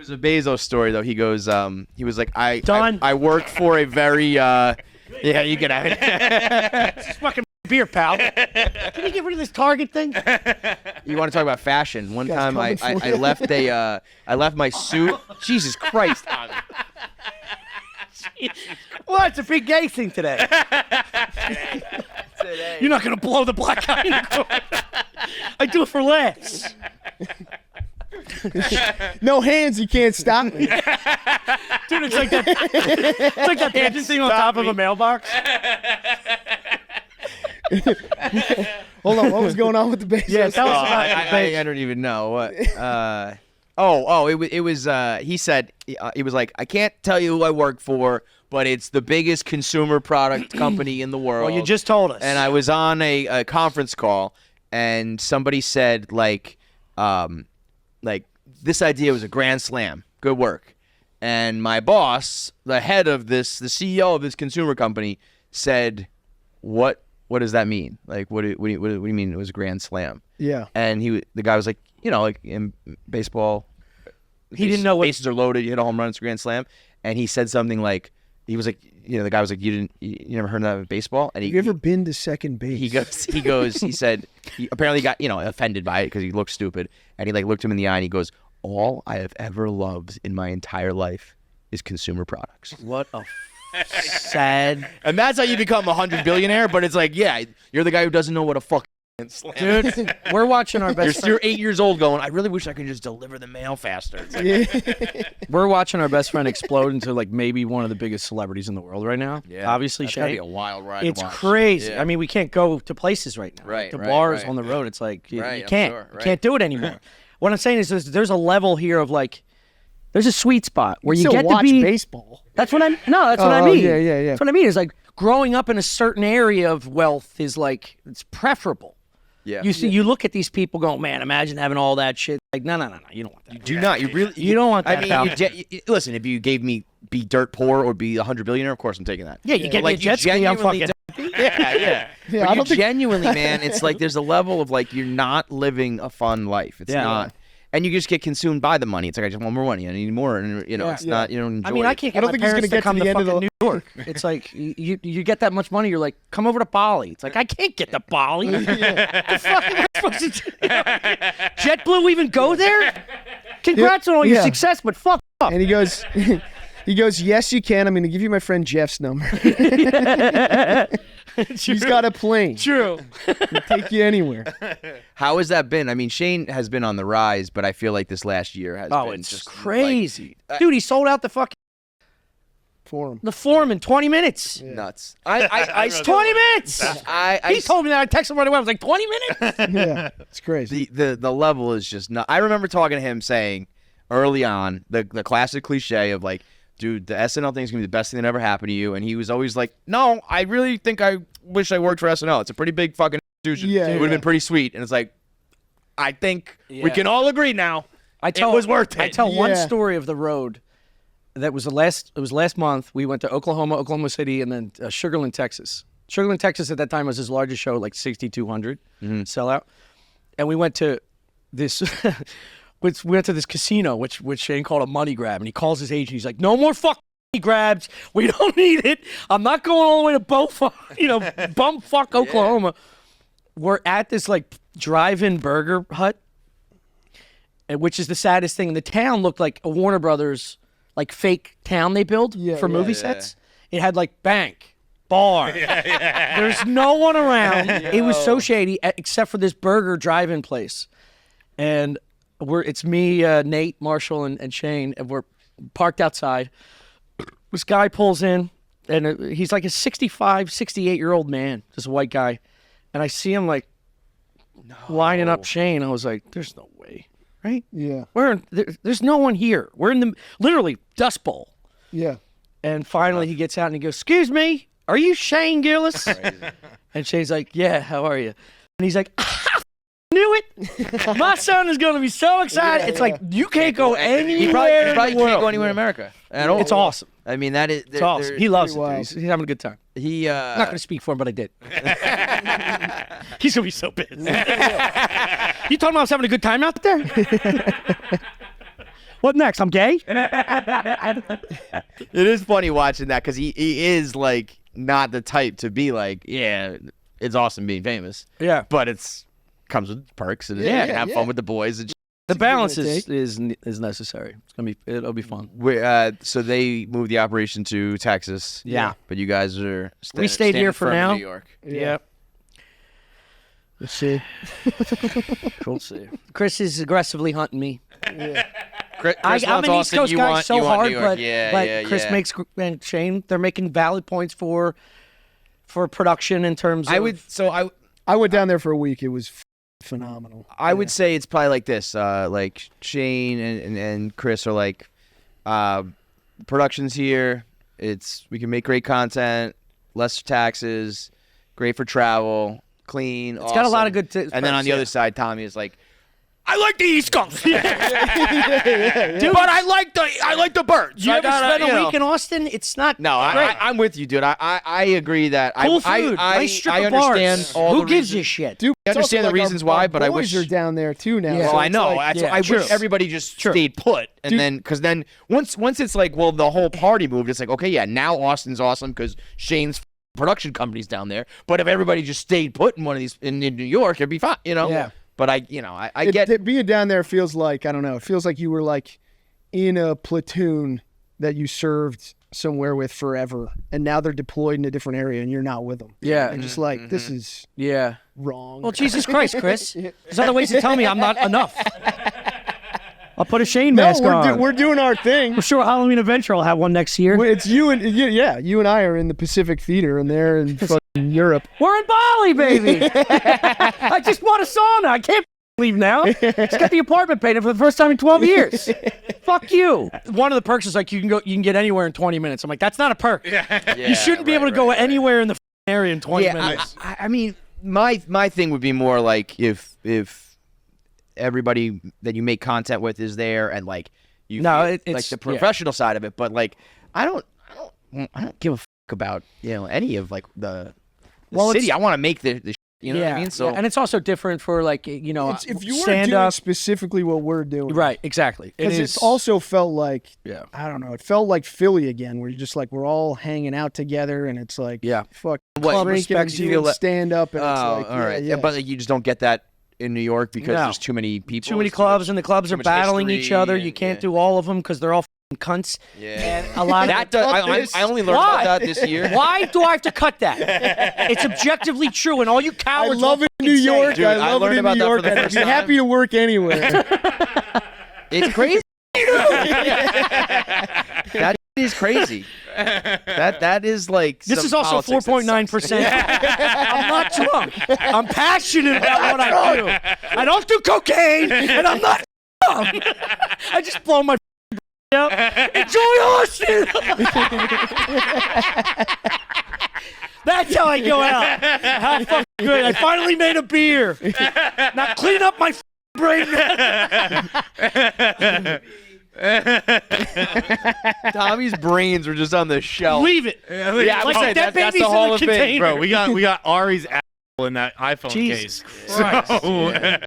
was a Bezos story though. He goes, he was like, Done. I work for a very, yeah, you can have it. It's fucking beer, pal. Can you get rid of this Target thing? You want to talk about fashion? One time I coming for you. left my suit. Jesus Christ. Well, it's a big gay thing today. You're not gonna blow the black guy in the corner. I do it for laughs. No hands, you can't stop me. Dude, it's like that. It's like that pigeon thing on top of a mailbox. Hold on, what was going on with the Bezos? Yeah, tell us about I don't even know what. It was. He said he was like, I can't tell you who I work for, but it's the biggest consumer product company in the world. Well, you just told us. And I was on a conference call, and somebody said like this idea was a grand slam. Good work. And my boss, the head of this, the CEO of this consumer company, said, "What does that mean? Like, what do you mean it was a grand slam?" Yeah. And the guy was like, like in baseball, he didn't know what bases are loaded. You hit a home run, it's a grand slam. And he said something like, he was like, the guy was like, you never heard of that in baseball? And Have you ever been to second base? He said, he apparently got, offended by it because he looked stupid. And he like looked him in the eye and he goes, all I have ever loved in my entire life is consumer products. What a sad. And that's how you become a 100 billionaire. But it's like, yeah, you're the guy who doesn't know what a fuck slam. Dude, we're watching our best. You're 8 years old going, I really wish I could just deliver the mail faster. It's like, We're watching our best friend explode into like maybe one of the biggest celebrities in the world right now. Yeah, Obviously, that's gotta Shane. be a wild ride. It's to watch. crazy. Yeah. I mean, we can't go to places right now. Right, The right, bars right. on the road. It's like you Right, I'm can't. sure, You right. can't do it anymore. What I'm saying is there's a level here of like, there's a sweet spot where you still get to watch be. baseball. That's what that's what I Oh, mean. yeah. That's what I mean. Is like growing up in a certain area of wealth is like it's preferable. Yeah. You see, you look at these people going, man, imagine having all that shit. Like, no, you don't want that. You do not. You really. You don't want that, I mean, pal. listen. If you gave me be dirt poor or be a 100 billionaire, of course I'm taking that. Yeah, you get me a you jet ski, I'm genuinely fucking. Yeah. Yeah, But I you don't think- genuinely, man, it's like there's a level of like you're not living a fun life. It's Yeah. not. And you just get consumed by the money. It's like I just want more money. I need more, and it's not. You don't enjoy. I mean, I it. can't I get don't my think he's parents gonna to come get to to the end of fucking New York. It's like you get that much money, you're like, come over to Bali. It's like I can't get to Bali. What the fuck am I supposed to do? JetBlue even go there? Congrats on all your Yeah. success, but fuck up. And he goes, yes, you can. I'm going to give you my friend Jeff's number. He's got a plane. True. He'll take you anywhere. How has that been? I mean, Shane has been on the rise, but I feel like this last year has Oh, been it's just crazy. Dude, he sold out the Forum in 20 minutes. nuts. I 20 minutes. I He told me that. I texted him right away. I was like, 20 minutes? Yeah, it's crazy. the level is just not. I remember talking to him saying early on the classic cliche of like, dude, the SNL thing is gonna be the best thing that ever happened to you, and he was always like, no, I really think I wish I worked for SNL. It's a pretty big fucking institution. Yeah, it would have yeah. been pretty sweet. And it's like, I think we Yeah. can all agree now. It was worth it. I tell one Yeah. story of the road. That was last month. We went to Oklahoma City, and then Sugarland, Texas. Sugarland, Texas at that time was his largest show, like 6,200 sellout. And we went to this, we went to this casino, which Shane called a money grab. And he calls his agent. He's like, "No more fucking money grabs. We don't need it. I'm not going all the way to bumfuck Oklahoma." We're at this like drive-in burger hut, which is the saddest thing. The town looked like a Warner Brothers like fake town they build for movie sets. It had like bank, bar. There's no one around. It was so shady, except for this burger drive-in place. And it's me, Nate, Marshall, and Shane, and we're parked outside. This guy pulls in, and he's like a 65, 68-year-old man, this white guy. And I see him like lining up Shane. I was like, there's no way. Right? Yeah. There's no one here. We're in the literally Dust Bowl. Yeah. And finally he gets out and he goes, "Excuse me, are you Shane Gillis?" And Shane's like, "Yeah, how are you?" And he's like, "I knew it. My son is going to be so excited." It's like, you can't go anywhere. He probably in the can't world. go anywhere in America at all. It's awesome. I mean, that is. It's awesome. He loves it. wild. Dude. He's having a good time. He. I'm not going to speak for him, but I did. He's going to be so pissed. You told him I was having a good time out there? What next? I'm gay? It is funny watching that because he is like not the type to be like, yeah, it's awesome being famous. Yeah. But it's comes with perks and have fun with the boys. And The balance is necessary. It'll be fun. so they moved the operation to Texas. Yeah. But you guys are We stayed here for firm in now. New York. Yeah. Let's see. We'll see. Chris is aggressively hunting me. Chris I'm wants an East Austin, Coast you guy want- so you want hard, New York. but Chris makes and Shane, they're making valid points for production in terms of. I went down there for a week. It was phenomenal. I would say it's probably like this. Like Shane and Chris are like, production's here. We can make great content, less taxes, great for travel, clean. It's got a lot of good. And then on the other side, Tommy is like, I like the East Coast, Dude, but I like the birds. You I ever gotta, spend a week in Austin? It's not. No, great. I'm with you, dude. I agree that Cool food, nice strip I of understand bars. all Who the gives a reasons. shit? Dude, I it's understand also the like reasons our why, but I boys wish are down there too now. Yeah. so Well, I it's know. like- I true. wish everybody just stayed put, and because then once it's like, well, the whole party moved. It's like, okay, yeah, now Austin's awesome because Shane's production company's down there. But if everybody just stayed put in one of these in New York, it'd be fine, you know. Yeah. But I get. Being down there feels like, I don't know, it feels like you were like in a platoon that you served somewhere with forever, and now they're deployed in a different area and you're not with them. Yeah. And just like, this is wrong. Well, Jesus Christ, Chris. There's other ways to tell me I'm not enough. I'll put a Shane no, mask on. we're doing our thing. I'm sure Halloween Adventure will have one next year. It's you and you and I are in the Pacific Theater, and they're in fucking Europe. We're in Bali, baby. I just bought a sauna. I can't leave now. Just got the apartment painted for the first time in 12 years. Fuck you. One of the perks is like you can get anywhere in 20 minutes. I'm like, that's not a perk. You shouldn't be able to go anywhere in the area in 20 minutes. I mean, my thing would be more like if everybody that you make content with is there and like you feel it's like the professional side of it, but like I don't give a fuck about any of like the city. I want to make the you know what I mean? So and it's also different for like If you weren't stand doing up. specifically what we're doing, Right, exactly. Because it also felt like, Yeah. I don't know, it felt like Philly again, where you're just like, we're all hanging out together, and it's like, fuck, What respects you you feel that- stand up, and it's Oh, like, all right. yeah. But like, you just don't get that in New York because No. there's too many people. too many there's clubs, much- and the clubs too are much battling each history other. and- You can't yeah. do all of them because they're all cunts. Yeah. And a lot That of does, Fuck I only learned Why? about that this year. Why do I have to cut that? It's objectively true, and all you I cowards. love it in won't New fucking say York. Dude, I I love it learned in about New that for York. the I'd first be time. happy to work anywhere. It's crazy. That is crazy. That is like. This some is also politics that 4.9%. I'm not drunk. I'm passionate about what I do. I don't do cocaine, and I'm not drunk. I just blow my out. Enjoy Austin. That's how I go out. How fucking good. I finally made a beer. Now clean up my brain. sucks. Tommy's brains were just on the shelf. Leave it. Yeah, I Like would say that that's baby's the in Hall the of Fame, container. Bro, we got Ari's apple in that iPhone Jesus case. Christ. So,